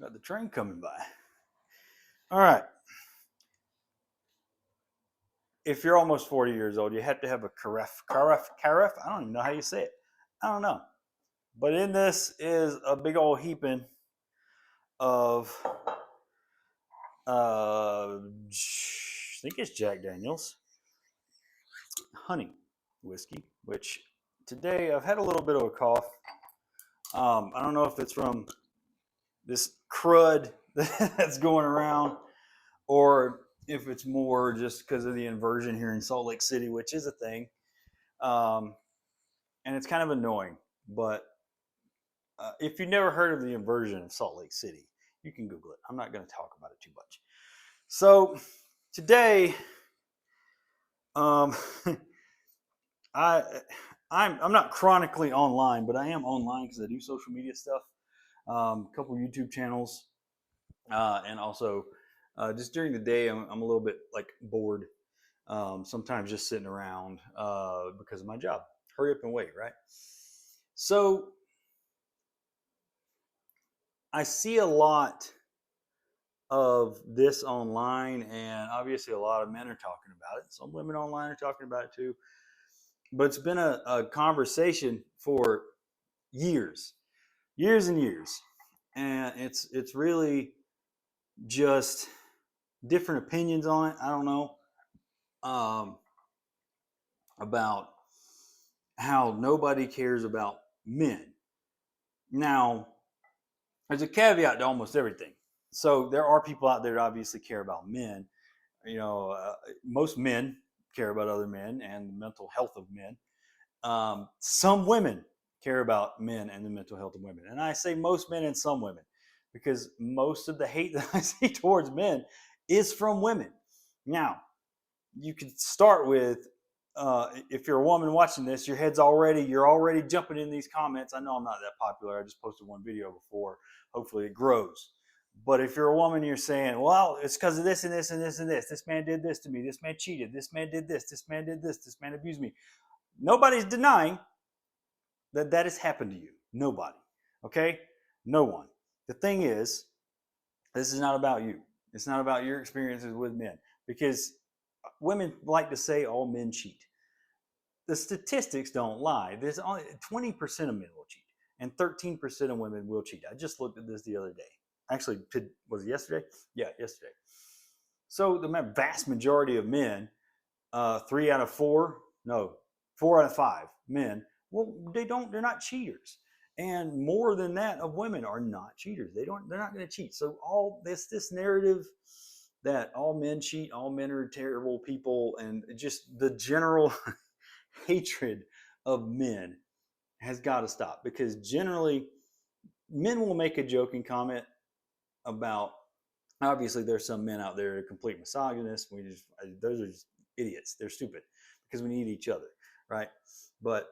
Got the train coming by. All right. If you're almost 40 years old, you have to have a caref. I don't even know how you say it. I don't know. But in this is a big old heaping of, I think it's Jack Daniels honey whiskey, which today I've had a little bit of a cough. I don't know if it's from this crud that's going around or if it's more just because of the inversion here in Salt Lake City, which is a thing. Um, and it's kind of annoying. But if you've never heard of the inversion of Salt Lake City, you can Google it. I'm not going to talk about it too much. So today, um, I I'm not chronically online, but I am online because I do social media stuff, a couple YouTube channels, and also just during the day, I'm a little bit like bored. Sometimes just sitting around because of my job. Hurry up and wait, right? So I see a lot of this online, and obviously a lot of men are talking about it. Some women online are talking about it too. But it's been a conversation for years, years and years, and it's really just different opinions on it. I don't know um, about how nobody cares about men. Now, there's a caveat to almost everything. So there are people out there that obviously care about men. Most men care about other men and the mental health of men. Some women care about men and the mental health of women. And I say most men and some women because most of the hate that I see towards men is from women. Now, you could start with if you're a woman watching this, you're already jumping in these comments. I know I'm not that popular. I just posted one video before. Hopefully it grows. But if you're a woman, you're saying, well, it's because of this and this and this and this. This man did this to me. This man cheated. This man did this. This man did this. This man abused me. Nobody's denying that that has happened to you. Nobody. Okay? No one. The thing is, this is not about you. It's not about your experiences with men because women like to say all men cheat. The statistics don't lie. There's only 20% of men will cheat, and 13% of women will cheat. I just looked at this the other day. Actually, was it yesterday? Yeah, yesterday. So the vast majority of men, 3 out of 4, no, 4 out of 5 men, well, they're not cheaters. And more than that of women are not cheaters. They're not going to cheat. So all this narrative that all men cheat, all men are terrible people, and just the general hatred of men has got to stop because generally men will make a joking comment about obviously there's some men out there that are complete misogynists. Those are just idiots. They're stupid because we need each other, right? But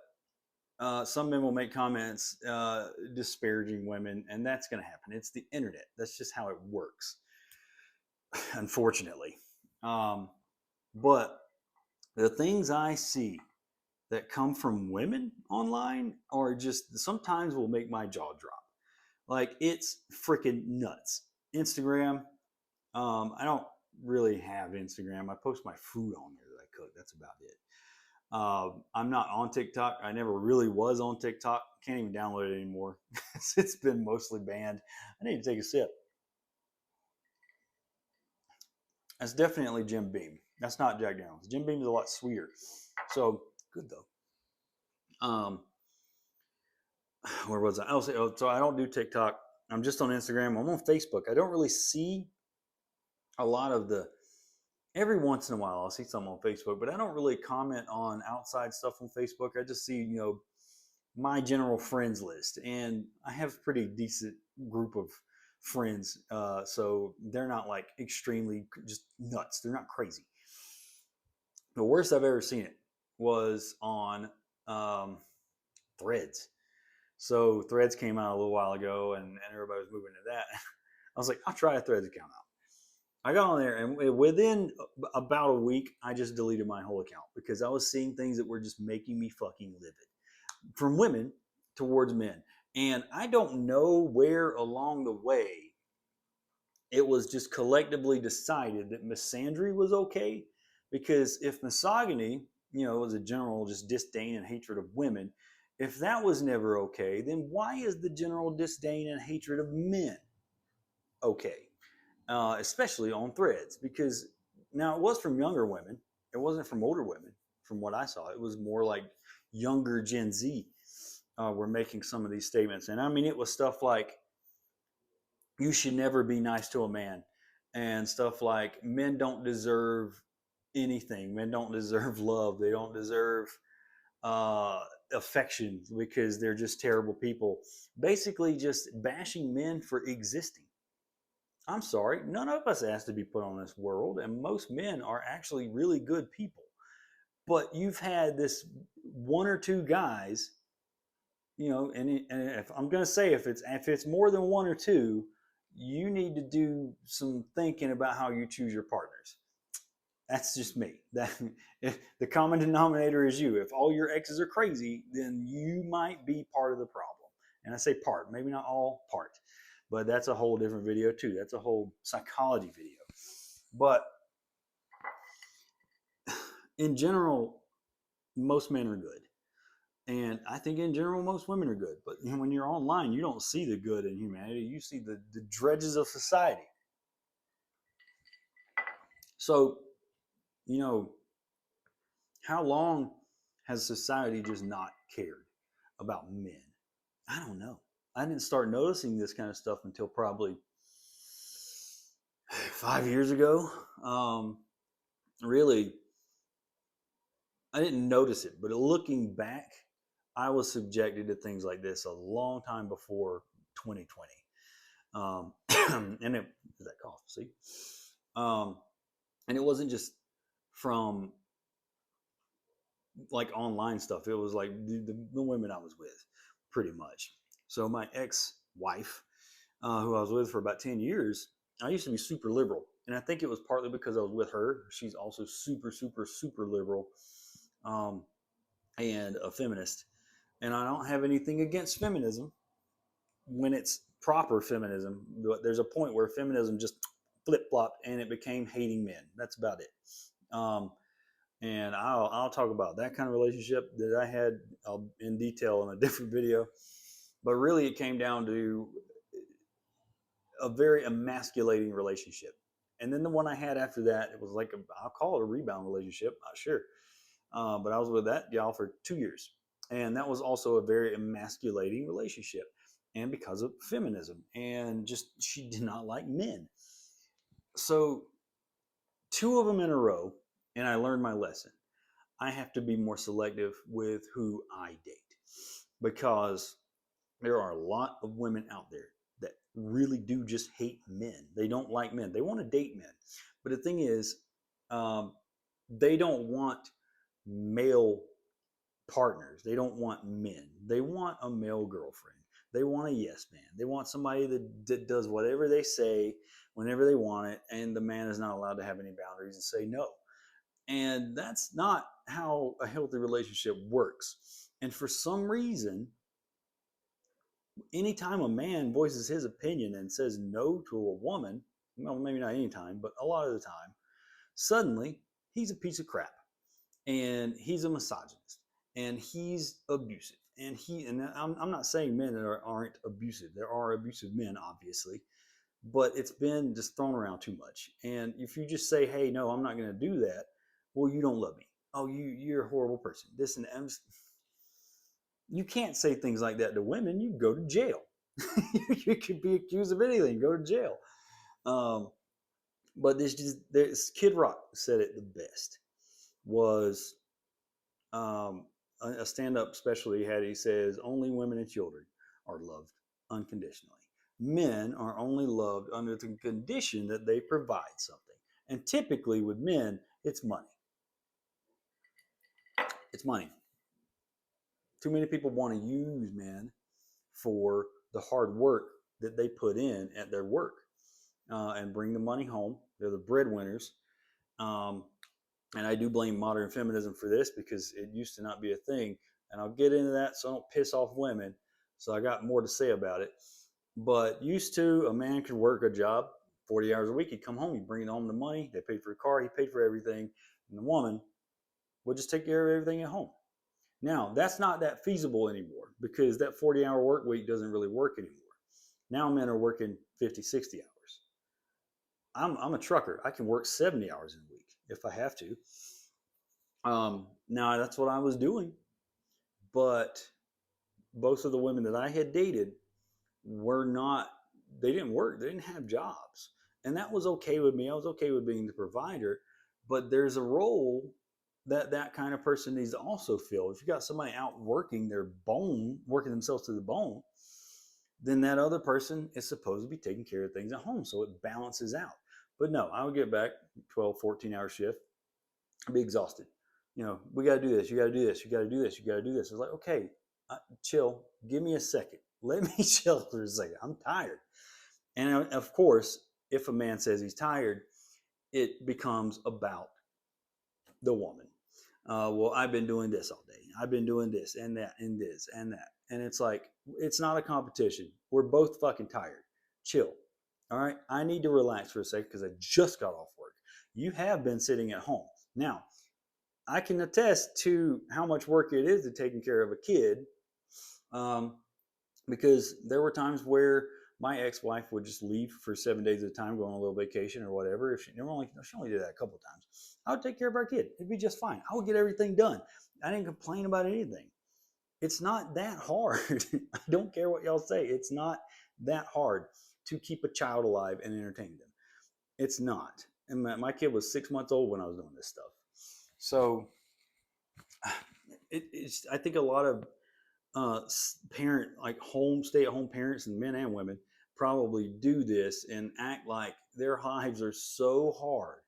some men will make comments disparaging women, and that's going to happen. It's the internet. That's just how it works, unfortunately. But the things I see that come from women online are just sometimes will make my jaw drop. Like it's freaking nuts. Instagram. I don't really have Instagram. I post my food on there that I cook. That's about it. I'm not on TikTok. I never really was on TikTok. Can't even download it anymore. It's been mostly banned. I need to take a sip. That's definitely Jim Beam. That's not Jack Daniels. Jim Beam is a lot sweeter. So good though. Um, where was I? So I don't do TikTok. I'm just on Instagram. I'm on Facebook. I don't really see a lot of the. Every once in a while, I'll see something on Facebook, but I don't really comment on outside stuff on Facebook. I just see, my general friends list, and I have a pretty decent group of friends, so they're not like extremely just nuts. They're not crazy. The worst I've ever seen it was on um, Threads. So Threads came out a little while ago, and everybody was moving to that. I was like, I'll try a Threads account out. I got on there, and within about a week, I just deleted my whole account because I was seeing things that were just making me fucking livid from women towards men. And I don't know where along the way it was just collectively decided that misandry was okay, because if misogyny, was a general just disdain and hatred of women, if that was never okay, then why is the general disdain and hatred of men okay? Especially on threads, because now it was from younger women, it wasn't from older women. From what I saw, it was more like younger Gen Z were making some of these statements, and I mean, it was stuff like, "You should never be nice to a man," and stuff like, "Men don't deserve anything. Men don't deserve love. They don't deserve uh, affection because they're just terrible people." Basically, just bashing men for existing. I'm sorry, none of us asked to be put on this world, and most men are actually really good people. But you've had this one or two guys, and if I'm going to say, if it's more than one or two, you need to do some thinking about how you choose your partners. That's just me. That if the common denominator is you. If all your exes are crazy, then you might be part of the problem. And I say part, maybe not all, part. But that's a whole different video too. That's a whole psychology video. But in general, most men are good. And I think in general, most women are good. But when you're online, you don't see the good in humanity. You see the dredges of society. So, you know, how long has society just not cared about men? I don't know. I didn't start noticing this kind of stuff until probably 5 years ago. Really, I didn't notice it, but looking back, I was subjected to things like this a long time before 2020. And it that cough, see, um, and it wasn't just from like online stuff. It was like the women I was with, pretty much. So my ex-wife, who I was with for about 10 years, I used to be super liberal. And I think it was partly because I was with her. She's also super, super, super liberal, um, and a feminist. And I don't have anything against feminism when it's proper feminism. There's a point where feminism just flip flopped and it became hating men. That's about it. Um, and I'll talk about that kind of relationship that I had in detail in a different video. But really, it came down to a very emasculating relationship. And then the one I had after that, it was like I'll call it a rebound relationship, not sure. But I was with that gal for 2 years, and that was also a very emasculating relationship, and because of feminism, and just she did not like men. So two of them in a row, and I learned my lesson. I have to be more selective with who I date, because there are a lot of women out there that really do just hate men. They don't like men. They want to date men. But the thing is, um, they don't want male partners. They don't want men. They want a male girlfriend. They want a yes man. They want somebody that does whatever they say whenever they want it, and the man is not allowed to have any boundaries and say no. And that's not how a healthy relationship works. And for some reason, anytime a man voices his opinion and says no to a woman, well, maybe not anytime, but a lot of the time, suddenly he's a piece of crap, and he's a misogynist, and he's abusive. And I'm not saying men aren't abusive. There are abusive men, obviously, but it's been just thrown around too much. And if you just say, "Hey, no, I'm not going to do that," well, you don't love me. Oh, you're a horrible person. This and that. You can't say things like that to women. You go to jail. You could be accused of anything. Go to jail. Um, but this Kid Rock said it the best. Was a stand-up special he had. He says only women and children are loved unconditionally. Men are only loved under the condition that they provide something. And typically with men, it's money. It's money. Too many people want to use men for the hard work that they put in at their work, and bring the money home. They're the breadwinners. Um, and I do blame modern feminism for this, because it used to not be a thing. And I'll get into that so I don't piss off women. So I got more to say about it. But used to, a man could work a job 40 hours a week. He'd come home, he'd bring home the money, they paid for the car, he paid for everything, and the woman would just take care of everything at home. Now, that's not that feasible anymore because that 40-hour work week doesn't really work anymore. Now men are working 50, 60 hours. I'm a trucker. I can work 70 hours in a week if I have to. Now, that's what I was doing. But most of the women that I had dated were not, they didn't work, they didn't have jobs. And that was okay with me. I was okay with being the provider. But there's a role that that kind of person needs to also fill. If you got somebody out working their bone, working themselves to the bone, then that other person is supposed to be taking care of things at home. So it balances out. But no, I would get back 12, 14-hour shift. I'd be exhausted. We got to do this. You got to do this. You got to do this. You got to do this. It's like, okay, chill. Give me a second. Let me chill for a second. I'm tired. And of course, if a man says he's tired, it becomes about the woman. Well, I've been doing this all day. I've been doing this and that and this and that. And it's like, it's not a competition. We're both fucking tired. Chill. All right. I need to relax for a second because I just got off work. You have been sitting at home. Now, I can attest to how much work it is to taking care of a kid, because there were times where my ex-wife would just leave for 7 days at a time, go on a little vacation or whatever. If she only did that a couple of times. I would take care of our kid. It'd be just fine. I would get everything done. I didn't complain about anything. It's not that hard. I don't care what y'all say. It's not that hard to keep a child alive and entertain them. It's not. And my kid was 6 months old when I was doing this stuff. So I think a lot of stay-at-home parents, and men and women, probably do this and act like their lives are so hard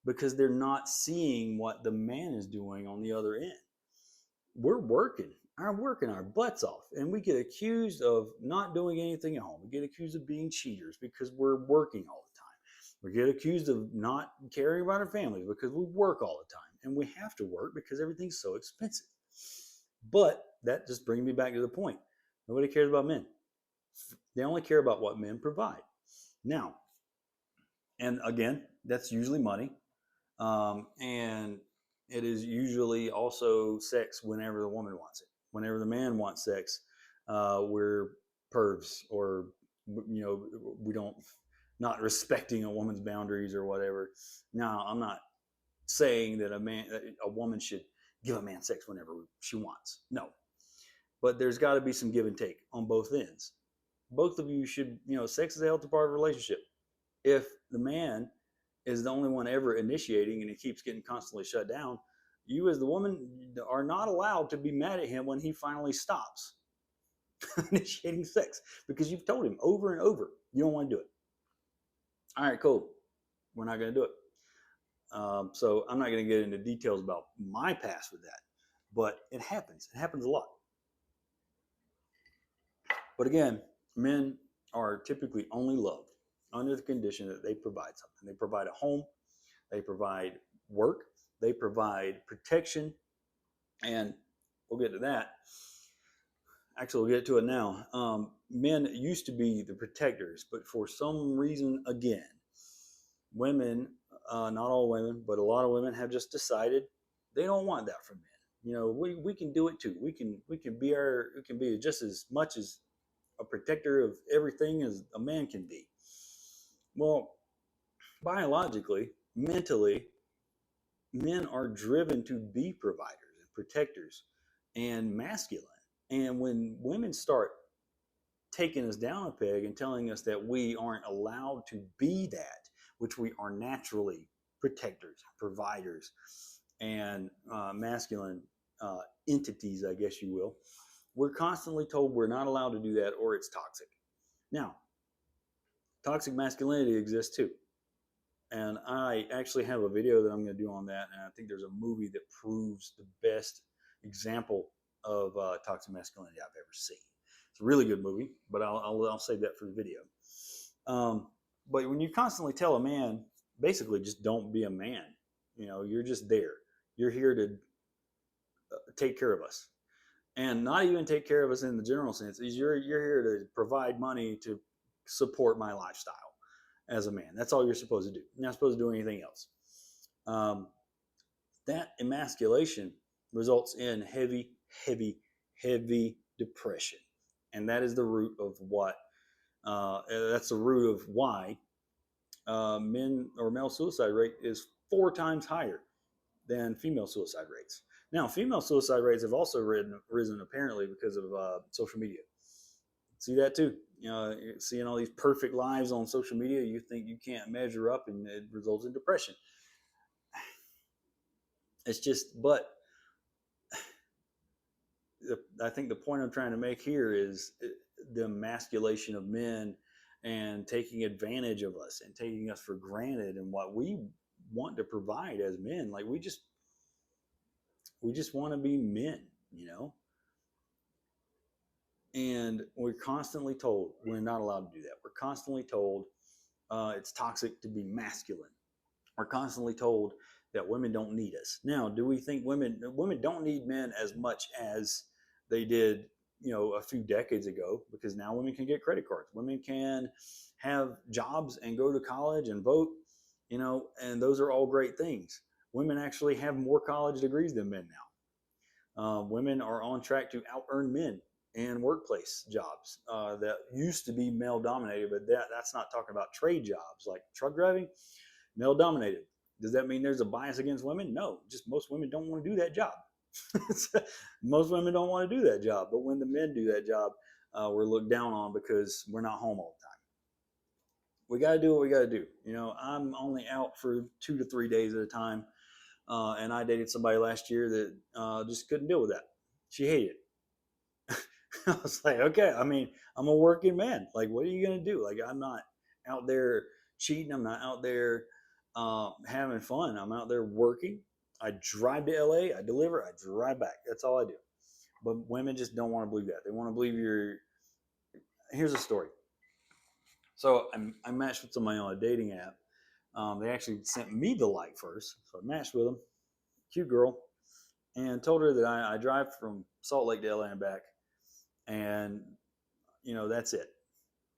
because they're not seeing what the man is doing on the other end. We're working our butts off, and we get accused of not doing anything at home. We get accused of being cheaters because we're working all the time. We get accused of not caring about our families because we work all the time, and we have to work because everything's so expensive. But that just brings me back to the point. Nobody cares about men. They only care about what men provide. Now, and again, that's usually money. And it is usually also sex whenever the woman wants it. Whenever the man wants sex, we're pervs, or we don't, not respecting a woman's boundaries or whatever. Now, I'm not saying that a woman should give a man sex whenever she wants. No. But there's got to be some give and take on both ends. Both of you should, sex is a healthy part of a relationship. If the man is the only one ever initiating and he keeps getting constantly shut down, you as the woman are not allowed to be mad at him when he finally stops initiating sex, because you've told him over and over you don't want to do it. All right, cool. We're not going to do it. So I'm not going to get into details about my past with that, but it happens. It happens a lot. But again, men are typically only loved under the condition that they provide something. They provide a home, they provide work, they provide protection, and we'll get to that. Actually, we'll get to it now. Men used to be the protectors, but for some reason, again, women, not all women, but a lot of women have just decided they don't want that from men. We can do it too. We can be just as much as a protector of everything as a man can be. Well, biologically, mentally, men are driven to be providers and protectors and masculine. And when women start taking us down a peg and telling us that we aren't allowed to be that, which we are naturally protectors, providers, and masculine entities, I guess you will, we're constantly told we're not allowed to do that or it's toxic. Now, toxic masculinity exists too. And I actually have a video that I'm going to do on that. And I think there's a movie that proves the best example of toxic masculinity I've ever seen. It's a really good movie, but I'll save that for the video. But when you constantly tell a man, basically just don't be a man, you're just there. You're here to take care of us. And not even take care of us in the general sense, is you're here to provide money to support my lifestyle. as a man. That's all you're supposed to do. You're not supposed to do anything else. Um, that emasculation results in heavy, heavy, heavy depression. And that is the root of what, that's the root of why men or male suicide rate is 4 times higher than female suicide rates. Now, female suicide rates have also risen apparently because of social media. See that too. Seeing all these perfect lives on social media, you think you can't measure up, and it results in depression. It's just, but I think the point I'm trying to make here is the emasculation of men and taking advantage of us and taking us for granted and what we want to provide as men. Like we just want to be men, you know? And we're constantly told we're not allowed to do that. We're constantly told it's toxic to be masculine. We're constantly told that women don't need us. Now, do we think women don't need men as much as they did, a few decades ago? Because now women can get credit cards. Women can have jobs and go to college and vote, and those are all great things. Women actually have more college degrees than men now. Women are on track to out earn men in workplace jobs that used to be male dominated, but that's not talking about trade jobs like truck driving, male dominated. Does that mean there's a bias against women? No, just most women don't want to do that job. Most women don't want to do that job, but when the men do that job, we're looked down on because we're not home all the time. We got to do what we got to do. I'm only out for 2 to 3 days at a time. And I dated somebody last year that just couldn't deal with that. She hated it. I was like, okay, I mean, I'm a working man. Like, what are you going to do? Like, I'm not out there cheating. I'm not out there having fun. I'm out there working. I drive to LA, I deliver, I drive back. That's all I do. But women just don't want to believe that. They want to believe Here's a story. So I matched with somebody on a dating app. They actually sent me the like first. So I matched with them. Cute girl. And told her that I drive from Salt Lake to LA and back. And, that's it.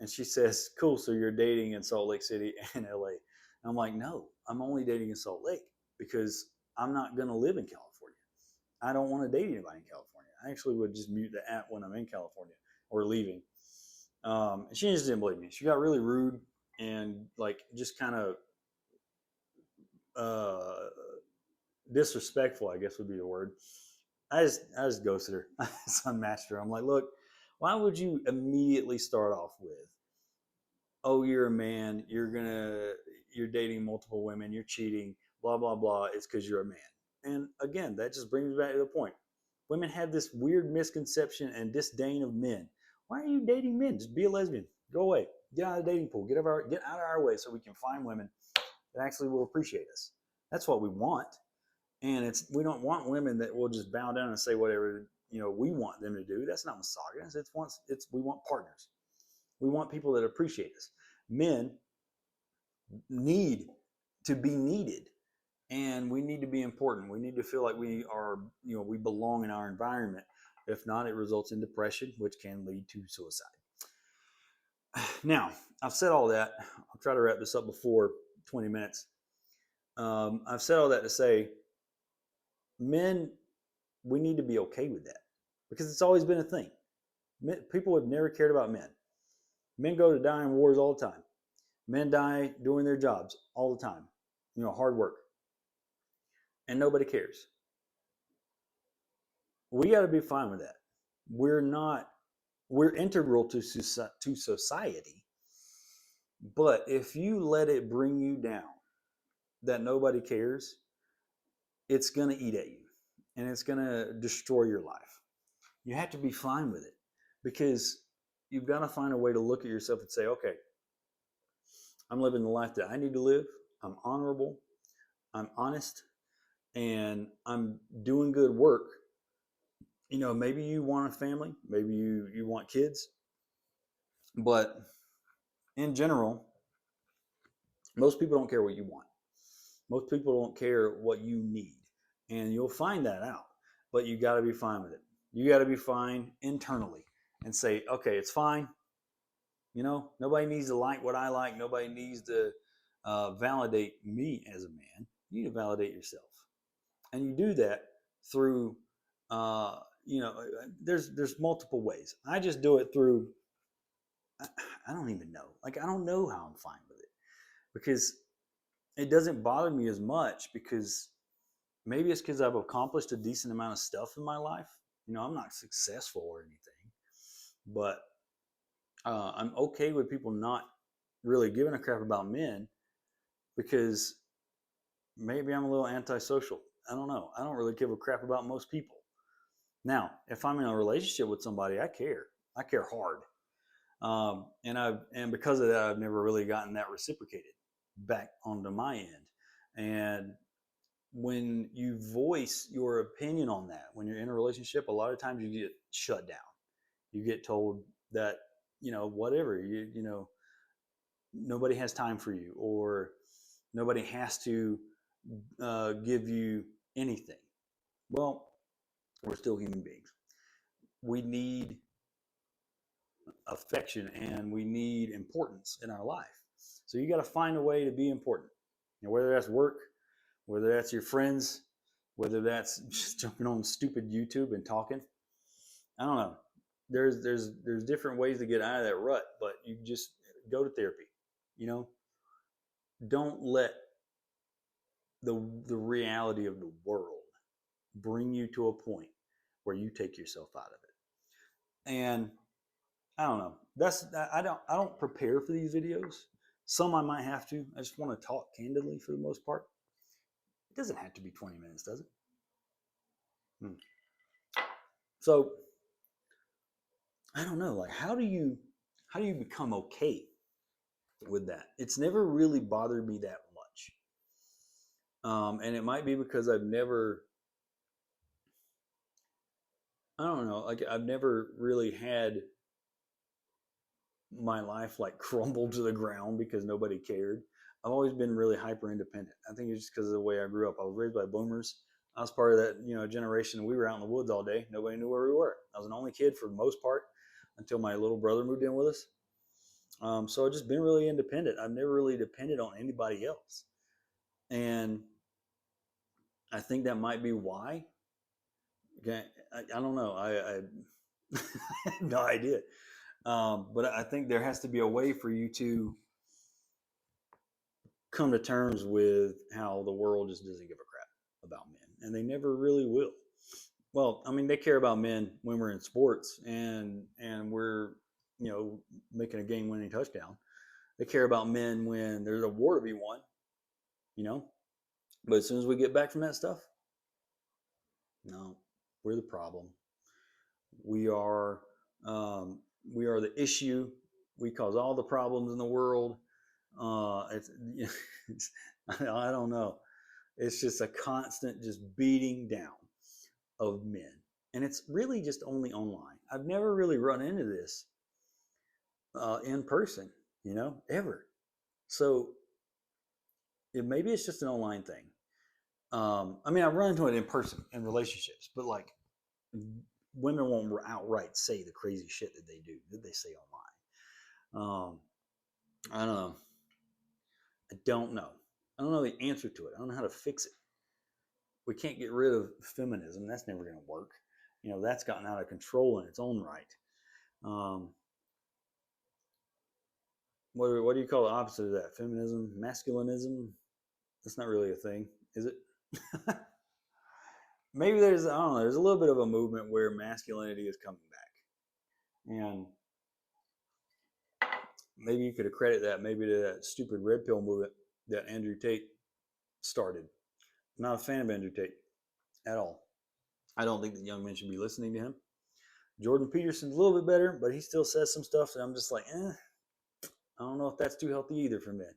And she says, cool, so you're dating in Salt Lake City and LA. And I'm like, no, I'm only dating in Salt Lake because I'm not going to live in California. I don't want to date anybody in California. I actually would just mute the app when I'm in California or leaving. And she just didn't believe me. She got really rude and just kind of disrespectful, I guess would be the word. I just ghosted her. I just unmatched her. I'm like, look, why would you immediately start off with, oh, you're a man, you're dating multiple women, you're cheating, blah, blah, blah. It's because you're a man. And again, that just brings me back to the point. Women have this weird misconception and disdain of men. Why are you dating men? Just be a lesbian. Go away. Get out of the dating pool. Get out of our way so we can find women that actually will appreciate us. That's what we want. And we don't want women that will just bow down and say whatever we want them to do. That's not misogynist. We want partners. We want people that appreciate us. Men need to be needed, and we need to be important. We need to feel like we are, we belong in our environment. If not, it results in depression, which can lead to suicide. Now, I've said all that. I'll try to wrap this up before 20 minutes. I've said all that to say, men, we need to be okay with that because it's always been a thing. People have never cared about men. Men go to die in wars all the time. Men die doing their jobs all the time. Hard work. And nobody cares. We got to be fine with that. We're integral to society. But if you let it bring you down that nobody cares, it's going to eat at you and it's going to destroy your life. You have to be fine with it because you've got to find a way to look at yourself and say, okay, I'm living the life that I need to live. I'm honorable. I'm honest. And I'm doing good work. Maybe you want a family. Maybe you want kids. But in general, most people don't care what you want. Most people don't care what you need. And you'll find that out. But you got to be fine with it. You got to be fine internally and say, okay, it's fine. Nobody needs to like what I like. Nobody needs to validate me as a man. You need to validate yourself, and you do that through, uh, there's multiple ways. I just do it through. I don't even know. Like, I don't know how I'm fine with it, because it doesn't bother me as much, because maybe it's because I've accomplished a decent amount of stuff in my life. I'm not successful or anything, but I'm okay with people not really giving a crap about men, because maybe I'm a little antisocial. I don't know. I don't really give a crap about most people. Now, if I'm in a relationship with somebody, I care. I care hard. And because of that, I've never really gotten that reciprocated back onto my end. And when you voice your opinion on that, when you're in a relationship, a lot of times you get shut down. You get told that, whatever, nobody has time for you, or nobody has to give you anything. Well, we're still human beings. We need affection and we need importance in our life. So you got to find a way to be important. Whether that's work, whether that's your friends, whether that's just jumping on stupid YouTube and talking. I don't know. There's different ways to get out of that rut, but you just go to therapy. You know, don't let the reality of the world bring you to a point where you take yourself out of it. And I don't know. I don't prepare for these videos. Some I might have to. I just want to talk candidly for the most part. It doesn't have to be 20 minutes, does it? So I don't know. Like, how do you become okay with that? It's never really bothered me that much. And it might be because I've never, I don't know, like I've never really had my life like crumble to the ground because nobody cared. I've always been really hyper independent. I think it's just because of the way I grew up. I was raised by boomers. I was part of that, generation. We were out in the woods all day. Nobody knew where we were. I was an only kid for the most part until my little brother moved in with us. So I've just been really independent. I've never really depended on anybody else. And I think that might be why. Okay, I don't know. I have no idea. But I think there has to be a way for you to come to terms with how the world just doesn't give a crap about men, and they never really will. Well, I mean, they care about men when we're in sports and we're making a game-winning touchdown. They care about men when there's a war to be won, you know. But as soon as we get back from that stuff, no, we're the problem. We are we are the issue. We cause all the problems in the world. It's I don't know. It's just a constant just beating down of men, and it's really just only online. I've never really run into this in person, ever. So maybe it's just an online thing. I mean, I've run into it in person in relationships, but like women won't outright say the crazy shit that they say online. I don't know. I don't know. I don't know the answer to it. I don't know how to fix it. We can't get rid of feminism. That's never going to work. That's gotten out of control in its own right. What do you call the opposite of that? Feminism, masculinism? That's not really a thing, is it? Maybe I don't know, there's a little bit of a movement where masculinity is coming back. And maybe you could accredit that maybe to that stupid red pill movement that Andrew Tate started. I'm not a fan of Andrew Tate at all. I don't think that young men should be listening to him. Jordan Peterson's a little bit better, but he still says some stuff that I'm just like, I don't know if that's too healthy either for men,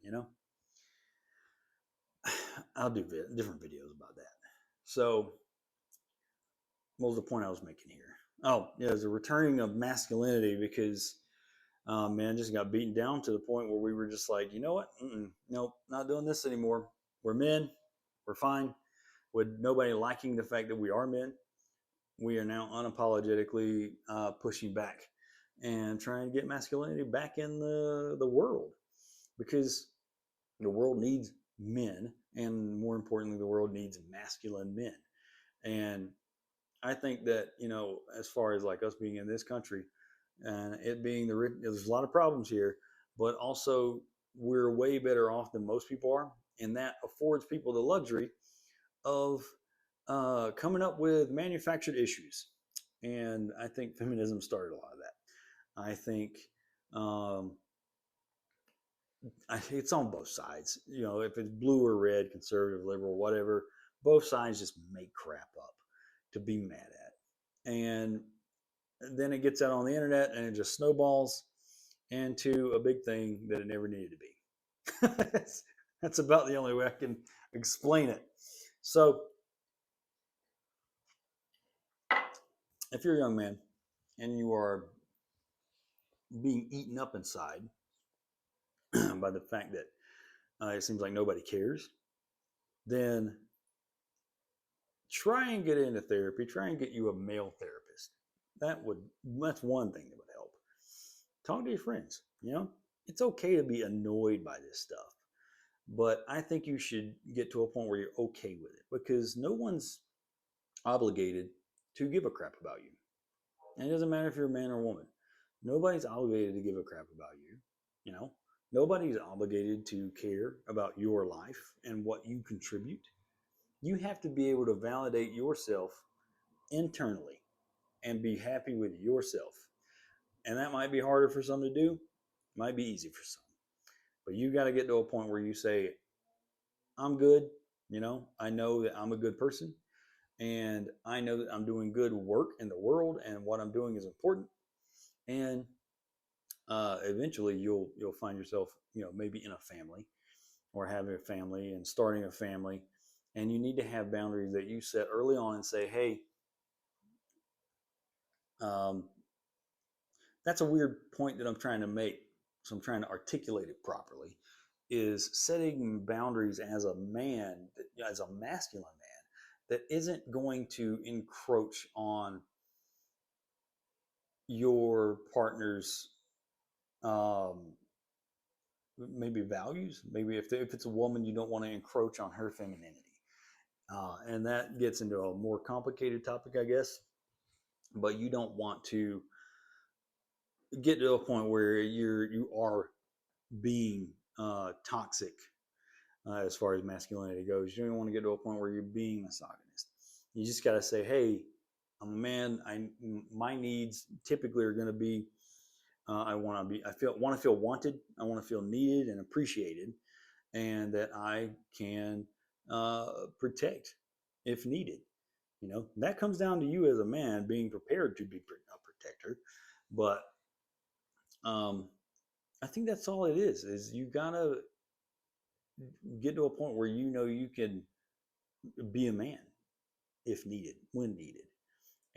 I'll do different videos about that. So, what was the point I was making here? Oh, yeah, there's a returning of masculinity because man just got beaten down to the point where we were just like, you know what? Nope, not doing this anymore. We're men. We're fine. With nobody liking the fact that we are men, we are now unapologetically pushing back and trying to get masculinity back in the world, because the world needs men, and more importantly, the world needs masculine men. And I think that, as far as like us being in this country and it being there's a lot of problems here, but also we're way better off than most people are, and that affords people the luxury of coming up with manufactured issues. And I think feminism started a lot of that. I think um, it's on both sides. If it's blue or red, conservative, liberal, whatever, both sides just make crap up to be mad at. And then it gets out on the internet and it just snowballs into a big thing that it never needed to be. That's about the only way I can explain it. So, if you're a young man and you are being eaten up inside by the fact that it seems like nobody cares, then try and get into therapy. Try and get you a male therapist. That's one thing that would help. Talk to your friends. It's okay to be annoyed by this stuff, but I think you should get to a point where you're okay with it, because no one's obligated to give a crap about you. And it doesn't matter if you're a man or a woman. Nobody's obligated to give a crap about you. You know, nobody's obligated to care about your life and what you contribute. You have to be able to validate yourself internally and be happy with yourself. And that might be harder for some to do, might be easy for some. But you got to get to a point where you say, I'm good. I know that I'm a good person, and I know that I'm doing good work in the world, and what I'm doing is important. And eventually, you'll find yourself, maybe in a family or having a family and starting a family, and you need to have boundaries that you set early on and say, hey, um, that's a weird point that I'm trying to make, so I'm trying to articulate it properly. Is setting boundaries as a man, as a masculine man, that isn't going to encroach on your partner's um, maybe values. Maybe if it's a woman, you don't want to encroach on her femininity. And that gets into a more complicated topic, I guess. But you don't want to get to a point where you are being toxic as far as masculinity goes. You don't want to get to a point where you're being misogynist. You just got to say, hey, I'm a man. My needs typically are going to be I want to feel wanted. I want to feel needed and appreciated, and that I can protect if needed. That comes down to you as a man being prepared to be a protector. But um, I think that's all it is. Is you gotta get to a point where you can be a man if needed, when needed,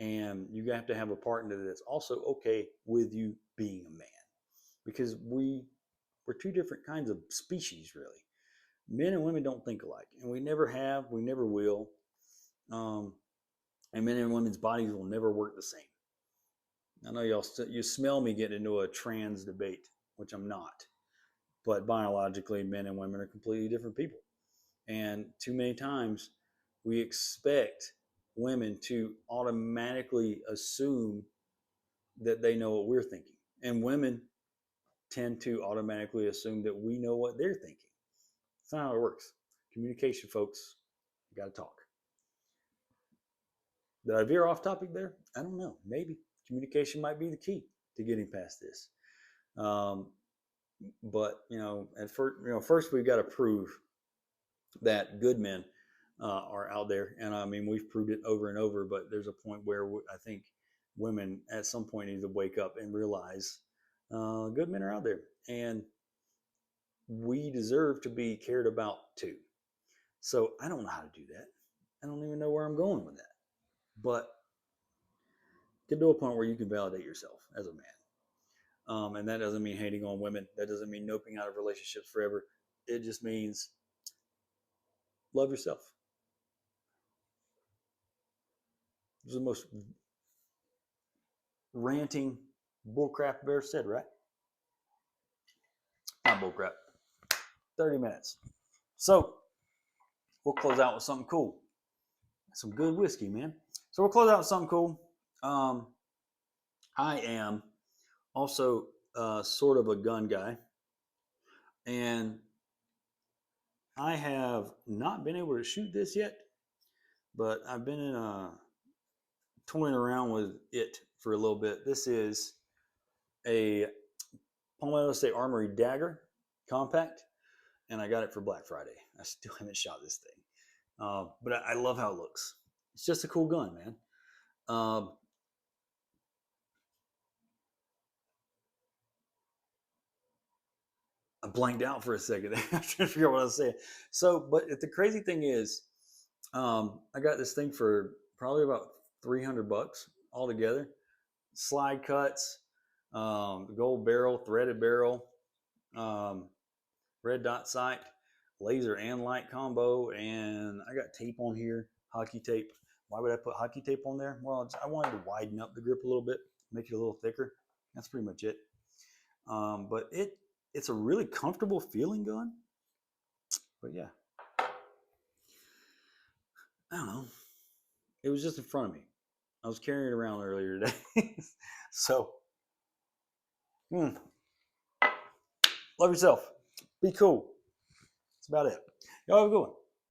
and you have to have a partner that's also okay with you being a man, because we're two different kinds of species, really. Men and women don't think alike, and we never have, we never will. Um, and men and women's bodies will never work the same. I know you smell me getting into a trans debate, which I'm not, but biologically, men and women are completely different people. And too many times we expect women to automatically assume that they know what we're thinking. And women tend to automatically assume that we know what they're thinking. That's not how it works. Communication, folks, you got to talk. Did I veer off topic there? I don't know. Maybe communication might be the key to getting past this. Um, but first we've got to prove that good men are out there, and I mean we've proved it over and over. But there's a point where I think women at some point need to wake up and realize good men are out there, and we deserve to be cared about too. So I don't know how to do that. I don't even know where I'm going with that. But get to a point where you can validate yourself as a man. And that doesn't mean hating on women. That doesn't mean noping out of relationships forever. It just means love yourself. This is the most ranting, bullcrap bear said, right? Not bullcrap. 30 minutes. So we'll close out with something cool. Some good whiskey, man. So we'll close out with something cool. I am also sort of a gun guy, and I have not been able to shoot this yet, but I've been toying around with it for a little bit. This is a Palmetto State Armory Dagger compact, and I got it for Black Friday. I still haven't shot this thing, but I love how it looks. It's just a cool gun, man. I blanked out for a second. I trying to figure out what I was saying. So, but the crazy thing is, I got this thing for probably about $300 altogether. Slide cuts, gold barrel, threaded barrel, um, red dot sight, laser and light combo, and I got tape on here, hockey tape. Why would I put hockey tape on there? Well, I wanted to widen up the grip a little bit, make it a little thicker. That's pretty much it. But it's a really comfortable feeling gun. But yeah, I don't know. It was just in front of me. I was carrying it around earlier today. So, love yourself. Be cool. That's about it. Y'all have a good one.